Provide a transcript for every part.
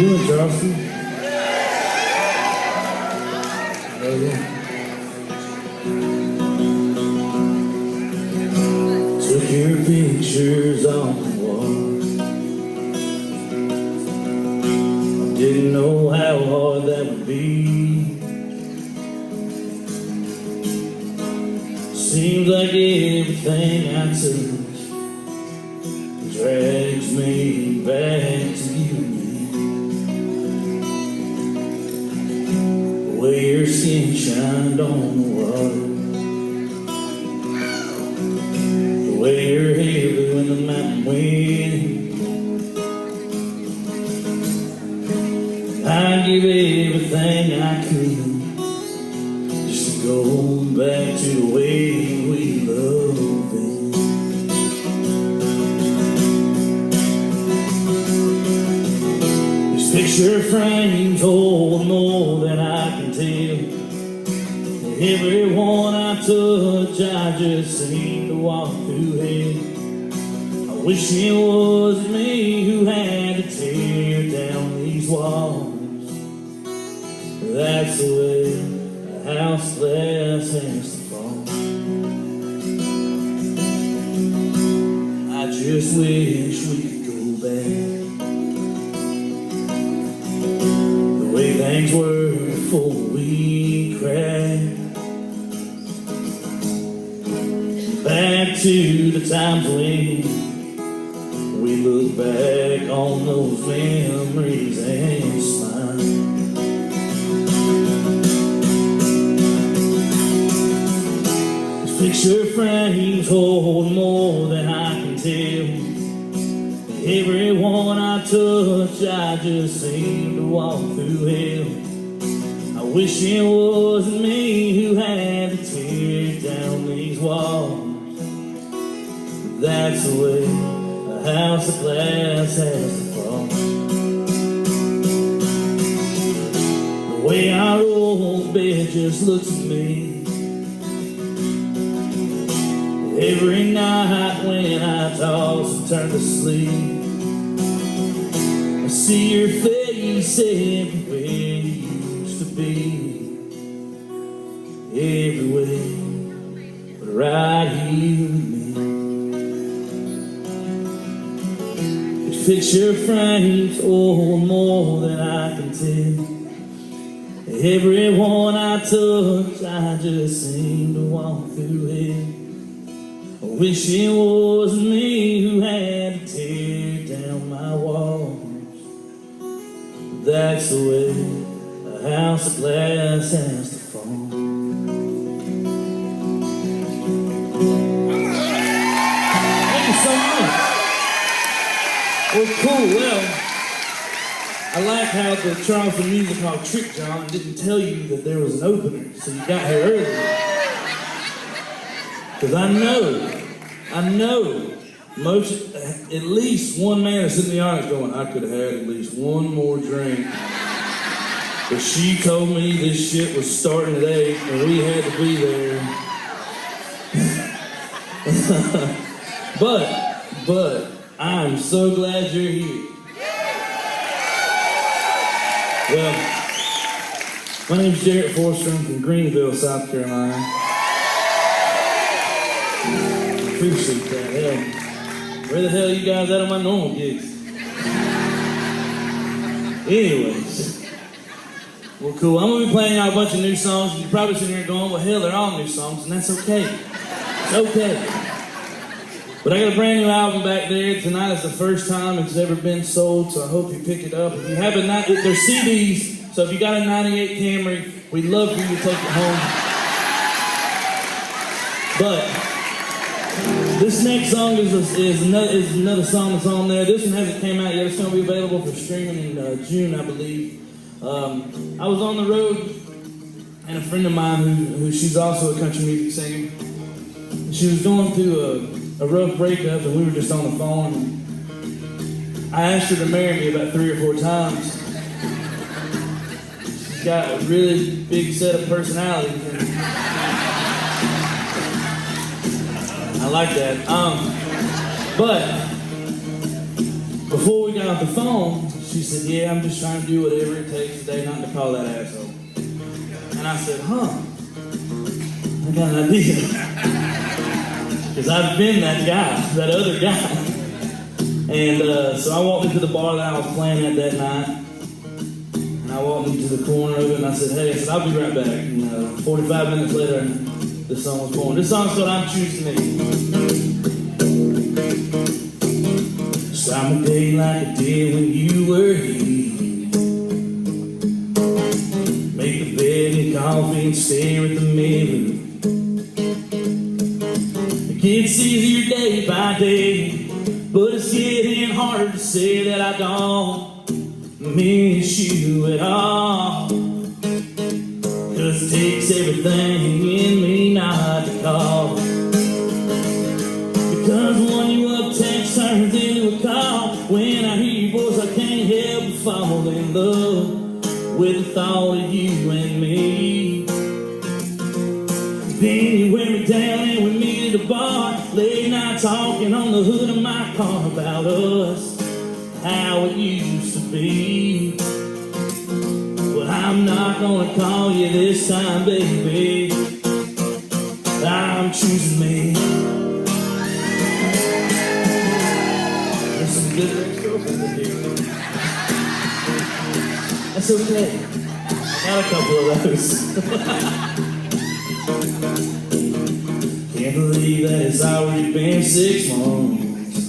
doing, Charleston? Oh, yeah. Took your pictures on the wall. Didn't know how hard that would be. Seems like everything I touch drags me back to you. The way your skin shined on the water, the way your hair blew in the mountain wind. I'd give everything I could just to go back to the way we loved it. These picture frames hold more than I can tell. Every one I touch, I just seem to walk through hell. I wish it was me who had to tear down these walls. That's the way a house glass has to fall. I just wish we could go back the way things were before we cracked. Back to the times when we look back on those memories and smile. Picture frames hold more than I can tell. Every one I touch, I just seem to walk through hell. I wish it was me who had to tear down these walls. That's the way a house of glass has to fall. The way our old bed just looks at me every night when I toss and turn to sleep. I see your face everywhere you used to be. Everywhere but right here with me. These picture frames hold more than I can tell. Every one I touch, I just seem to walk through hell. I wish it was me who had to tear down my walls. That's the way a house of glass has to fall. Thank you so much. Well, cool. Well, I like how the Charleston Music Hall tricked John and didn't tell you that there was an opener, so you got here early. Because I know, at least one man is in the audience going, I could have had at least one more drink. But she told me this shit was starting at 8 and we had to be there. But, I'm so glad you're here. Well, my name's Jarret Forrester. I'm from Greenville, South Carolina. Appreciate that. Hell, where the hell are you guys at on my normal gigs? Anyways, well, cool. I'm gonna be playing y'all a bunch of new songs. You're probably sitting here going, well, hell, they're all new songs, and that's okay. It's okay. But I got a brand new album back there. Tonight is the first time it's ever been sold, so I hope you pick it up. If you have a, they're CDs, so if you got a 98 Camry, we'd love for you to take it home. But this next song is another song that's on there. This one hasn't came out yet. It's going to be available for streaming in June, I believe. I was on the road, and a friend of mine who she's also a country music singer, she was going through a rough breakup, and we were just on the phone. And I asked her to marry me about 3 or 4 times. She's got a really big set of personalities. I like that. But before we got off the phone, She said, yeah, I'm just trying to do whatever it takes today not to call that asshole. And I said, I got an idea. Because I've been that guy, that other guy. And so I walked into the bar that I was playing at that night. And I walked into the corner of it and I said, hey, I said, I'll be right back. And 45 minutes later, this song was born. This song's called I'm Choosing Me. Start my day like I did when you were here. Make the bed and coffee and stare at the mirror. It gets easier day by day, but it's getting harder to say that I don't miss you at all. 'Cause it takes everything in me not to call. Because when you up, text turns into a call. When I hear your voice, I can't help but fall in love with the thought of you and me. Then you wear me down and we meet at a bar. Late night talking on the hood of my car about us, how it used to be. But I'm not gonna call you this time, baby. I'm choosing me. There's some good ex-girlfriends in here. That's okay. Got a couple of those. Can't believe that it's already been 6 months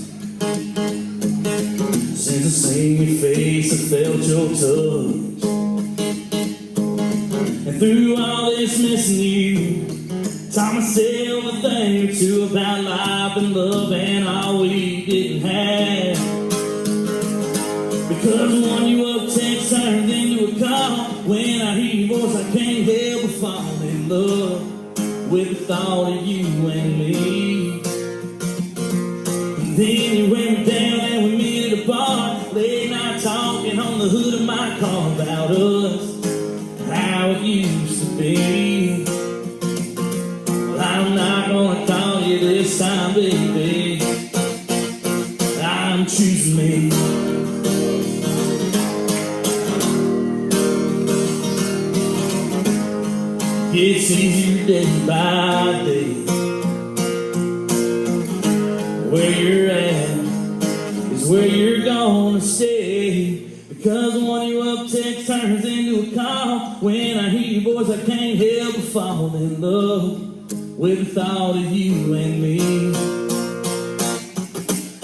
since I seen your face, I felt your touch. And through all this missing you, taught myself a thing or two about life and love and all we didn't have. Because when you up, text turned into a call. When I hear your voice, I can't help but fall in love with the thought of you and me. And then you went down and we meet at a bar. Late night talking on the hood of my car about us, how it used to be. Well, I'm not gonna call you this time, baby. I'm choosing me. It's easier day by day. Where you're at is where you're gonna stay. Because when you up, text turns into a call. When I hear your voice, I can't help but fall in love with the thought of you and me.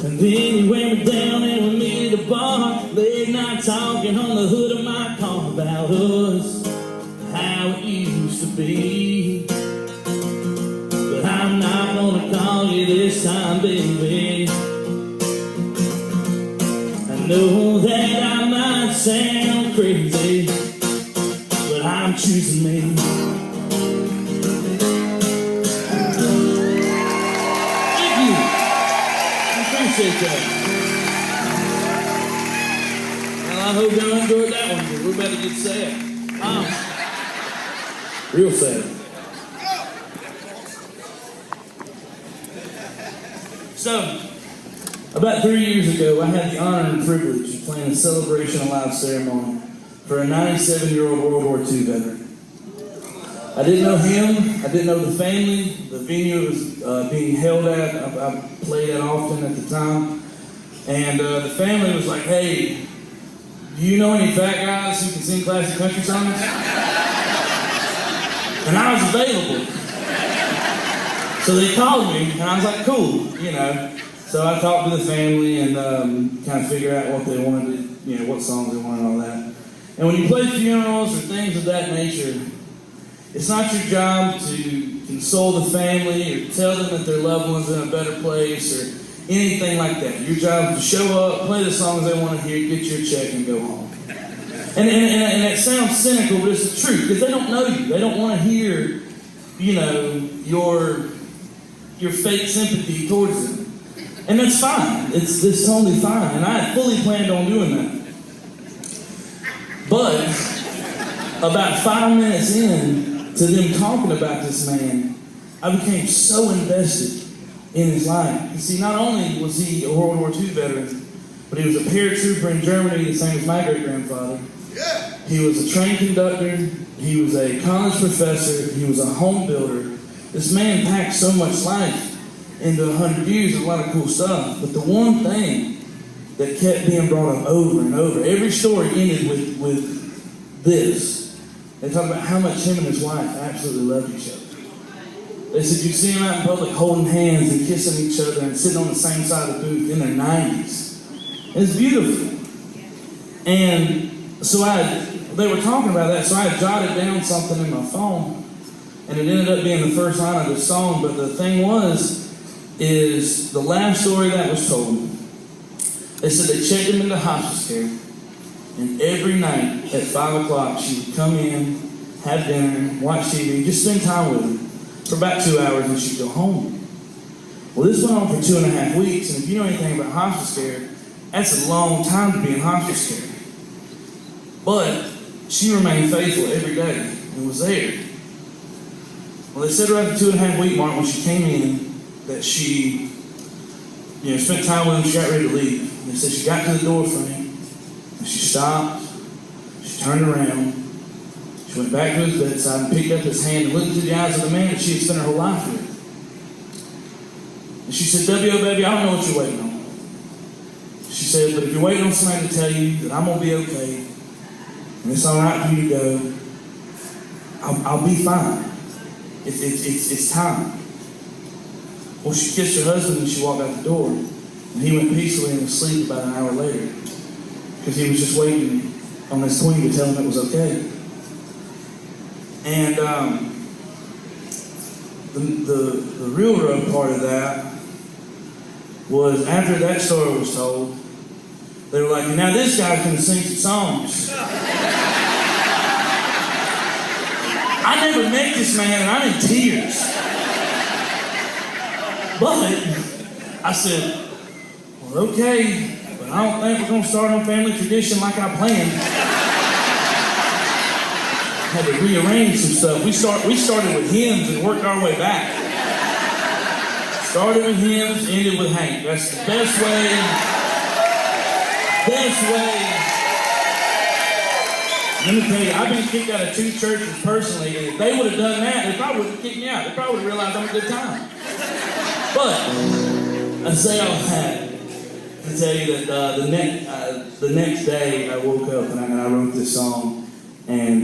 And then you went me down and we meet at a bar. Late night talking on the hood of my car about us, how it used to be. But I'm not gonna call you this time, baby. I know that I might sound crazy, but I'm choosing me. Thank you. I appreciate that. Well, I hope y'all enjoyed that one, because we're about to get sad. Real sad. So, about 3 years ago, I had the honor and privilege of playing a celebration of life ceremony for a 97-year-old World War II veteran. I didn't know him. I didn't know the family. The venue was being held at. I played at often at the time. And the family was like, hey, do you know any fat guys who can sing classic country songs? And I was available. So they called me, and I was like, cool, you know. So I talked to the family and kind of figured out what they wanted, you know, what songs they wanted and all that. And when you play funerals or things of that nature, it's not your job to console the family or tell them that their loved one's in a better place or anything like that. Your job is to show up, play the songs they want to hear, get your check, and go home. And it sounds cynical, but it's the truth, because they don't know you. They don't want to hear, you know, your fake sympathy towards them. And that's fine. It's totally fine. And I had fully planned on doing that. But about 5 minutes in to them talking about this man, I became so invested in his life. You see, not only was he a World War II veteran, but he was a paratrooper in Germany, the same as my great-grandfather. Yeah. He was a train conductor. He was a college professor. He was a home builder. This man packed so much life into 100 years of a lot of cool stuff. But the one thing that kept being brought up over and over, every story ended with this. They talk about how much him and his wife absolutely loved each other. They said you see them out in public holding hands and kissing each other and sitting on the same side of the booth in their 90s. It's beautiful. And so they were talking about that, so I had jotted down something in my phone, and it ended up being the first line of the song. But the thing is the last story that was told. They said they checked him into hospice care, and every night at 5 o'clock she would come in, have dinner, watch TV, just spend time with him for about 2 hours, and she'd go home. Well, this went on for 2.5 weeks, and if you know anything about hospice care, that's a long time to be in hospice care. But she remained faithful every day and was there. Well, they said around the 2.5 week mark when she came in that she, spent time with him, she got ready to leave. And they said she got to the door frame, and she stopped, she turned around, she went back to his bedside and picked up his hand and looked into the eyes of the man that she had spent her whole life with. And she said, W.O. baby, I don't know what you're waiting on. She said, but if you're waiting on somebody to tell you that I'm going to be okay, and it's all right for you to go, I'll be fine. It's time. Well, she kissed her husband and she walked out the door, and he went peacefully and was asleep about an hour later because he was just waiting on his queen to tell him it was okay. And the real rough part of that was after that story was told, they were like, now this guy can sing some songs. I never met this man and I'm in tears. But I said, well, okay, but I don't think we're going to start on family tradition like I planned. Had to rearrange some stuff. We started with hymns and worked our way back. Started with hymns, ended with Hank. That's the best way. Let me tell you, I've been kicked out of 2 churches personally, and if they would have done that, they probably would have kicked me out. They probably would have realized I'm a good time. But I say all that to tell you that the next day I woke up and I wrote this song, and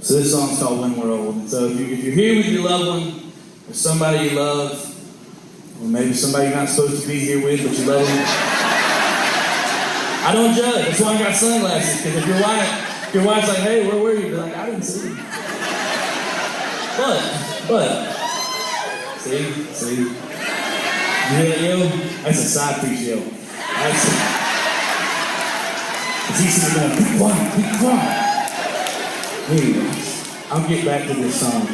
so this song's called When We're Old. And so if you're here with your loved one, or somebody you love, or maybe somebody you're not supposed to be here with, but you love them, I don't judge. That's why I got sunglasses, because if your wife's like, hey, where were you? You're like, I didn't see you. But, see? You hear that yell? That's a side piece yell. It's easy to go, be quiet. Anyway, I'll get back to this song.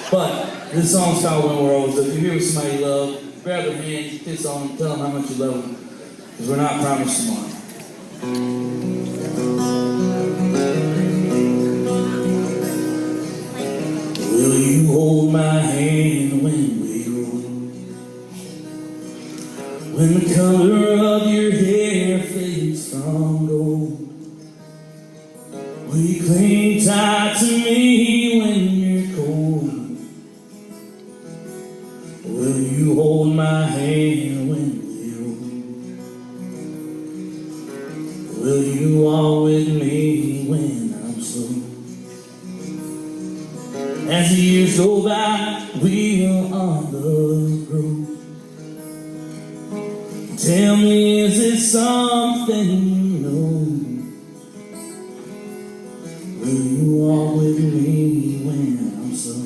But this song's called When We're Old. So if you're here with somebody you love, grab their hand, kiss on them, tell them how much you love them. Because we're not promised tomorrow. Will you hold my hand when we're old? When the color of your hair fades from gold, will you cling tight to me when you're cold? Will you hold my hand when we're old? Will you walk with me when I'm slow? As the years go by, we'll undergrow. Tell me, is it something you know? Will you walk with me when I'm slow?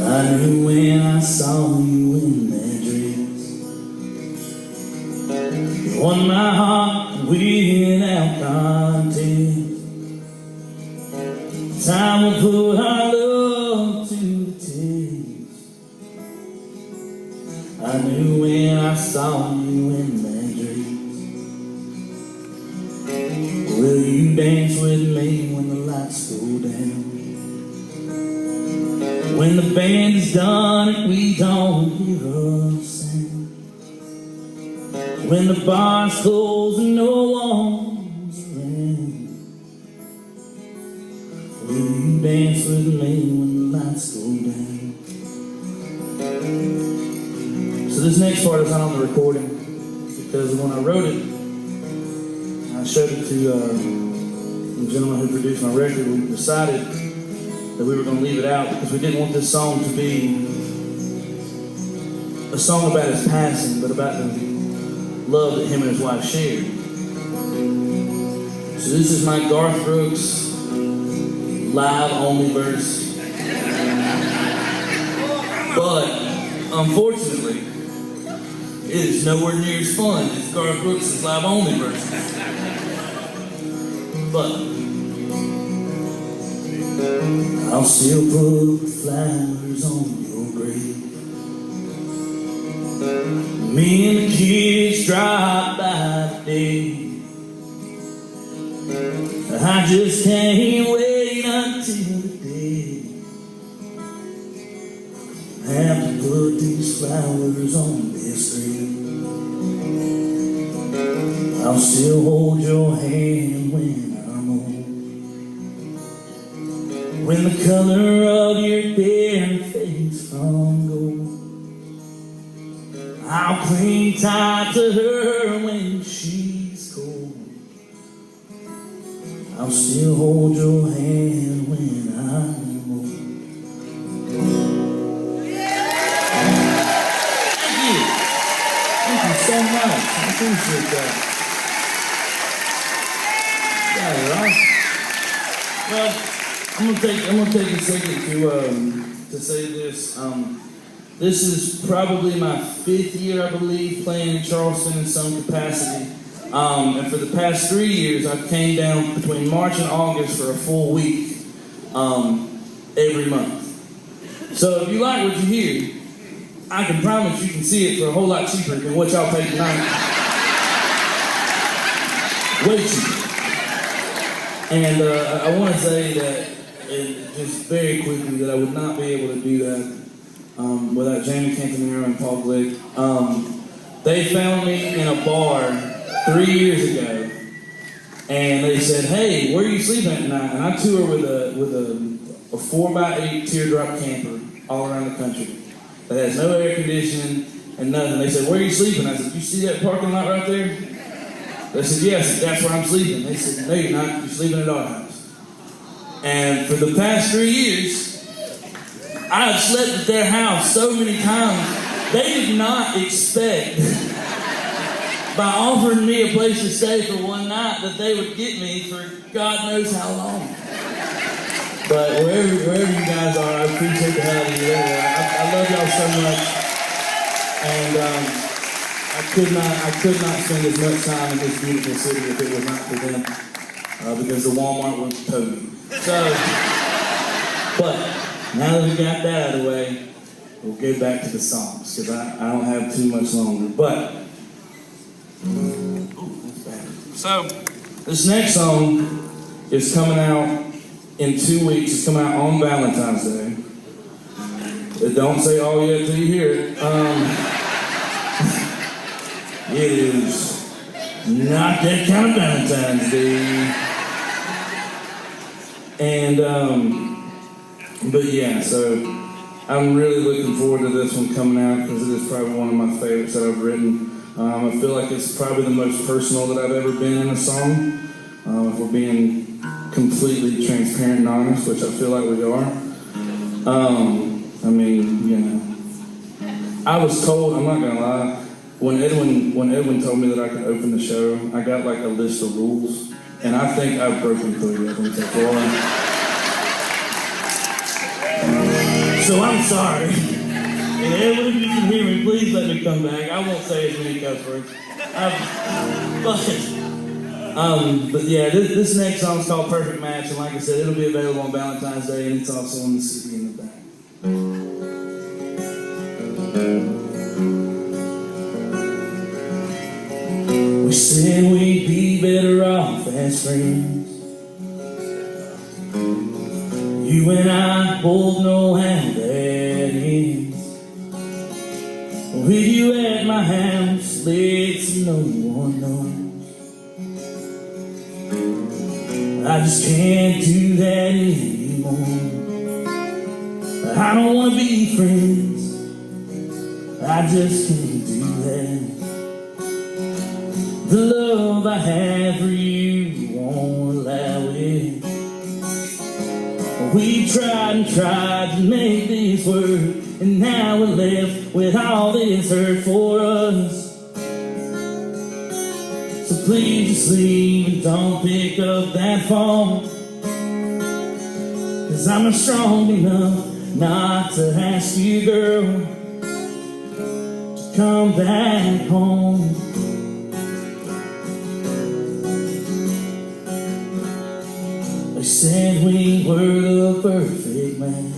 I knew when I saw you in that dress, you won my heart without contest. Time will put our love to the test. I knew when I saw you in that dress, done it, we don't hear a sound. When the bar's closed and no one's around, will you dance with me when the lights go down? So this next part is not on the recording, because when I wrote it, I showed it to the gentleman who produced my record. We decided that we were going to leave it out because we didn't want this song to be a song about his passing, but about the love that him and his wife shared. So this is my Garth Brooks live only verse. But unfortunately, it is nowhere near as fun as Garth Brooks' live only verse. But I'll still put flowers on your grave. Me and the kids drop by today. I just can't wait until the day I have to put these flowers on this grave. I'll still hold your hand when I'm old, when the color of your hair fades from gold. I'll cling tight to her when she's cold. I'll still hold your hand when I'm old. Thank you. Thank you so much. I appreciate that. Yeah, right. Well, I'm gonna take a second to say this. This is probably my 5th year, I believe, playing in Charleston in some capacity. And for the past 3 years, I've came down between March and August for a full week every month. So if you like what you hear, I can promise you can see it for a whole lot cheaper than what y'all pay tonight. Way cheaper. And I want to say that, just very quickly, that I would not be able to do that without Jamie Cantonero and Paul Glick. They found me in a bar 3 years ago, and they said, "Hey, where are you sleeping at tonight?" And I tour with a 4x8 teardrop camper all around the country that has no air conditioning and nothing. They said, "Where are you sleeping?" I said, "You see that parking lot right there?" They said, "Yes, that's where I'm sleeping." They said, "No, you're not. You're sleeping at our house." And for the past 3 years, I have slept at their house so many times. They did not expect, by offering me a place to stay for one night, that they would get me for God knows how long. But wherever you guys are, I appreciate the hell out of you. I love y'all so much. And I could not spend as much time in this beautiful city if it was not for them, because the Walmart was totally. So, but now that we got that out of the way, we'll get back to the songs, because I don't have too much longer. But, so, this next song is coming out in 2 weeks. It's coming out on Valentine's Day. It don't say all yet till you hear it. It is not that kind of Valentine's Day. And, but yeah, so I'm really looking forward to this one coming out, because it is probably one of my favorites that I've written. I feel like it's probably the most personal that I've ever been in a song, if we're being completely transparent and honest, which I feel like we are. I mean, you know, I was told, I'm not gonna lie, when Edwin told me that I could open the show, I got like a list of rules, and I think I've broken 3 of them so far. So I'm sorry. And Edwin, if you can hear me, please let me come back. I won't say as many cuss words. But yeah, this next song's called Perfect Match, and like I said, it'll be available on Valentine's Day, and it's also on the CD in the back. We said we'd be better off as friends. You and I both know how that ends. house late so no one knows. I just can't do that anymore. I don't want to be friends, I just can't do that. The love I have for you won't allow it. We tried and tried to make this work, and now we're left with all this hurt for us. So please just leave and don't pick up that phone, 'cause I'm not strong enough not to ask you, girl, to come back home. They said we were the perfect match,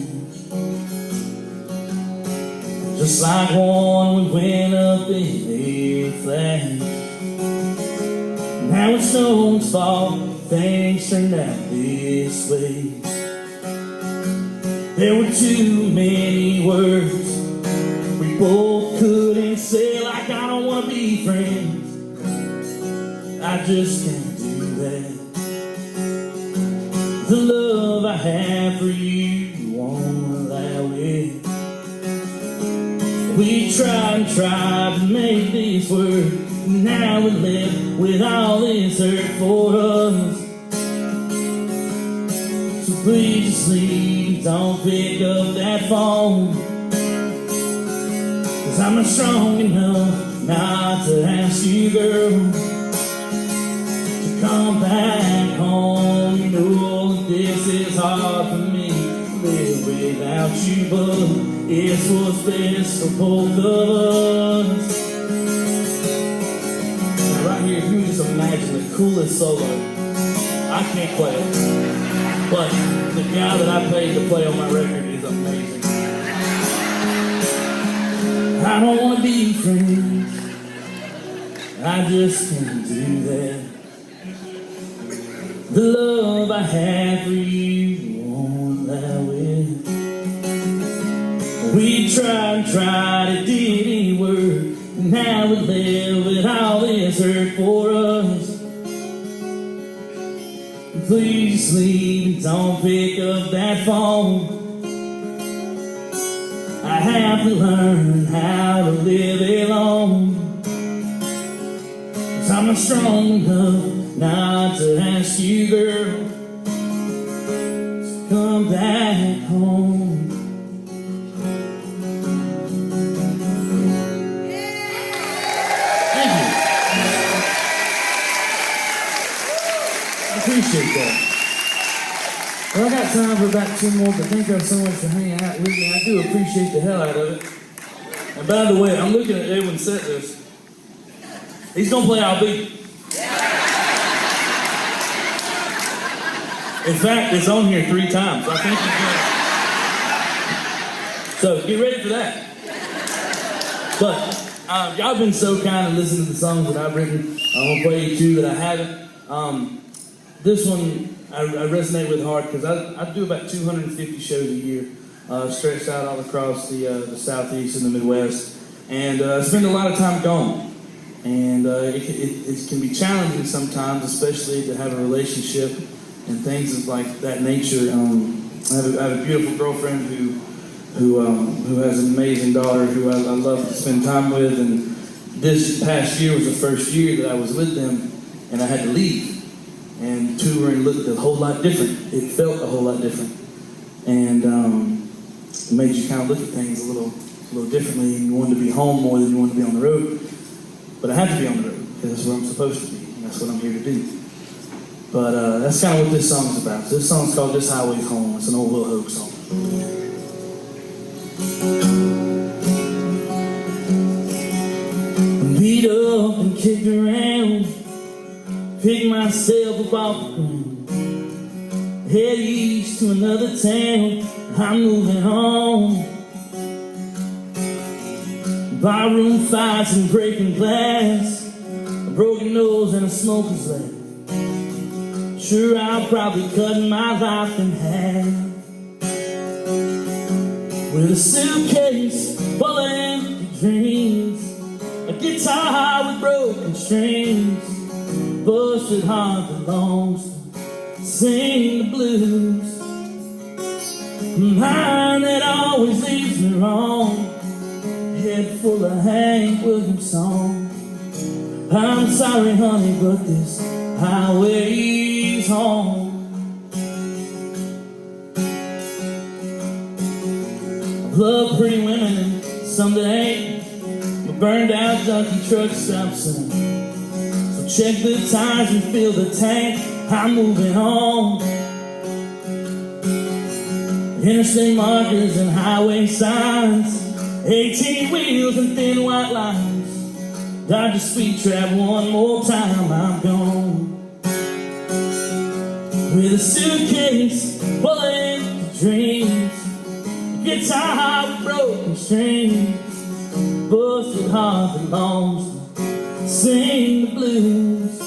just like one we went up in a flash. Now it's no one's fault things turned out this way. There were too many words we both couldn't say, like I don't want to be friends, I just can't do that. The love I have for you won't allow it. We tried and tried to make this work, now we're left with all this hurt for us. So please just leave, don't pick up that phone, 'cause I'm not strong enough not to ask you, girl, to come back home. You know this is hard for me to live without you, but it's what's best for both of us. Now right here, if you just imagine the coolest solo, I can't play it, but the guy that I paid to play on my record is amazing. I don't want to be friends, I just can't do that. The love I have for you won't allow it. We tried and tried, it didn't work. Now we live with all this hurt for us. Please leave, don't pick up that phone. I have to learn how to live alone, 'cause I'm not strong enough not to ask you, girl, to come back home. Thank you. I appreciate that. Well, I got time for about 2 more, but thank y'all so much for hanging out with me. I do appreciate the hell out of it. And by the way, I'm looking at Edwin's set list. He's gonna play I'll Be. In fact, it's on here 3 times. I think he's gonna... So get ready for that. But y'all been so kind of listening to the songs that I've written. I'm gonna play you 2 that I haven't. This one I resonate with hard because I do about 250 shows a year, stretched out all across the Southeast and the Midwest, and I spend a lot of time gone. And it can be challenging sometimes, especially to have a relationship and things of like that nature. I have a beautiful girlfriend who has an amazing daughter who I love to spend time with. And this past year was the first year that I was with them, and I had to leave. And touring looked a whole lot different. It felt a whole lot different, and it made you kind of look at things a little differently. You wanted to be home more than you wanted to be on the road. But I had to be on the road because that's where I'm supposed to be, and that's what I'm here to do. But that's kind of what this song's about. So this song's called This Highway's Home. It's an old Will Hope song. Beat up and kicked around, pick myself up off the ground, head east to another town. I'm moving home. Barroom fights and breaking glass, a broken nose and a smoker's laugh. Sure, I'll probably cut my life in half, with a suitcase full of empty dreams, a guitar with broken strings, busted heart that longs to sing the blues. Mine that always leaves me wrong, head full of Hank Williams songs. I'm sorry, honey, but this highway's home. I've loved pretty women and some that ain't, but burned out junkie truck stops. So check the tires and fill the tank, I'm moving on. Interstate markers and highway signs, 18 wheels and thin white lines. Dodge the speed trap one more time, I'm gone. With a suitcase full of dreams, guitar with broken strings, busted heart that longs to sing the blues.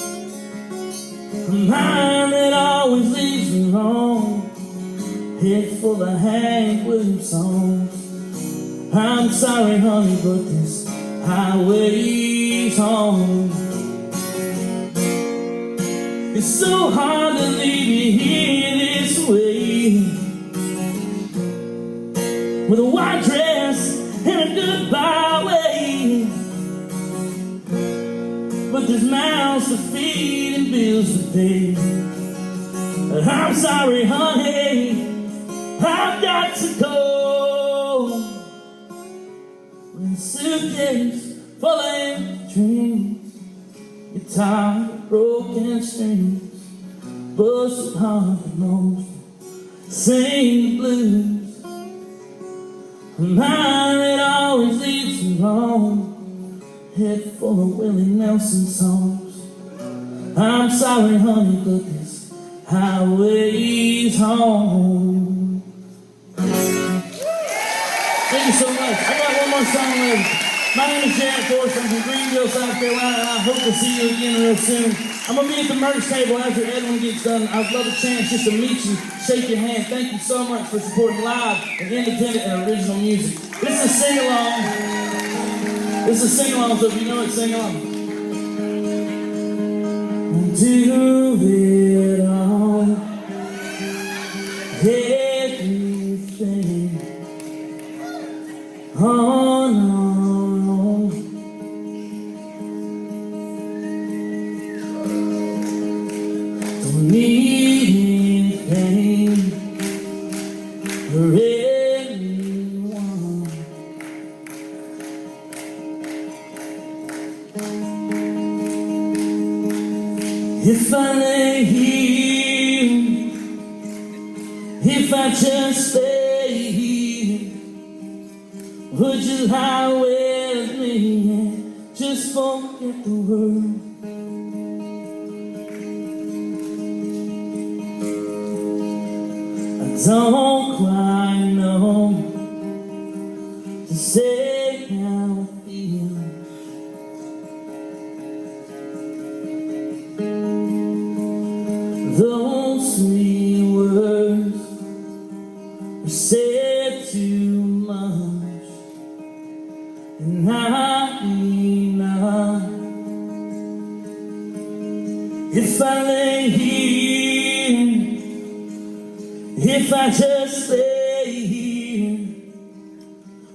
Mine that always leaves me wrong, head full of Hank Williams songs. I'm sorry, honey, but this highway's home. It's so hard to leave you here this way, with a white dress and a goodbye wave. But there's mouths to feed and bills to pay. I'm sorry, honey, I've got to go. With a suitcase full of dreams, guitar with broken strings, busted heart that longs to sing the blues. Mine that always leaves me wrong, head full of Willie Nelson songs. I'm sorry, honey, but this highway's home. Thank you so much. I got one more song left. My name is Jarret Forrester. I'm from Greenville, South Carolina, and I hope to see you again real soon. I'm going to be at the merch table after Edwin gets done. I'd love a chance just to meet you, shake your hand. Thank you so much for supporting live and independent and original music. This is a sing-along. This is a sing-along, so if you know it, sing along. Do it all, everything, on. Don't need anything for anyone. If I lay here, if I just stay here, would you lie with me and just forget the world? I don't quite know to say how I feel. Those sweet words were said too much, and not enough. If I lay here, if I just stay here,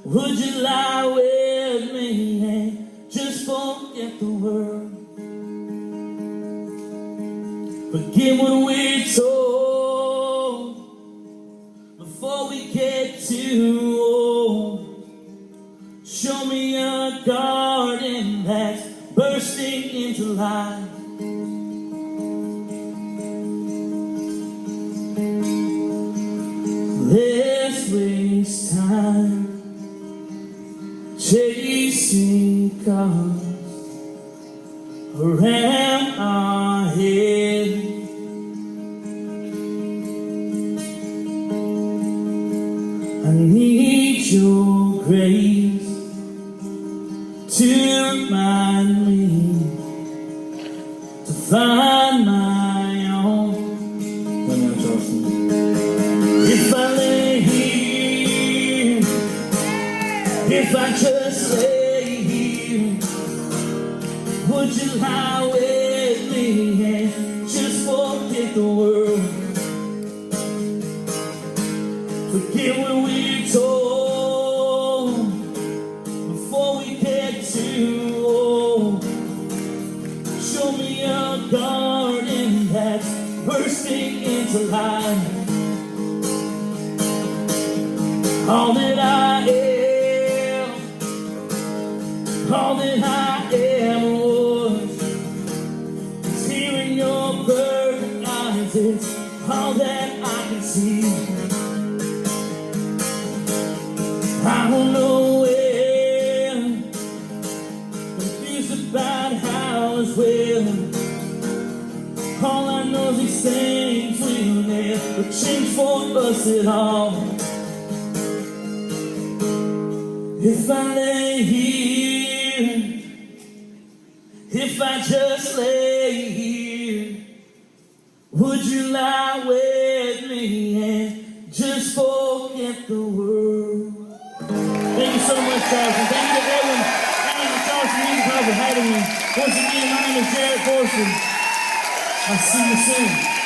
would you lie with me and just forget the world? Forget what we're told before we get too old. Show me a garden that's bursting into life. Let's waste time chasing cars around our head. I need your grace to remind me to find my own. Charleston. If I lay here, if I just lay here, you lie with me and just forget the world? Forget what we told before we get too old. Show me a garden that's bursting into life. All that I am, all that I ever was, is here in your perfect eyes. It's all that I can see. I don't know when, confused about how as well. All I know is these things will never change for us at all. If I lay here, if I just lay here, would you lie with me and just forget the world? Thank you so much, Charleston. Thank you to Edwin and the Charleston Music Hall for having me. Once again, my name is Jarret Forrester. I'll see you soon.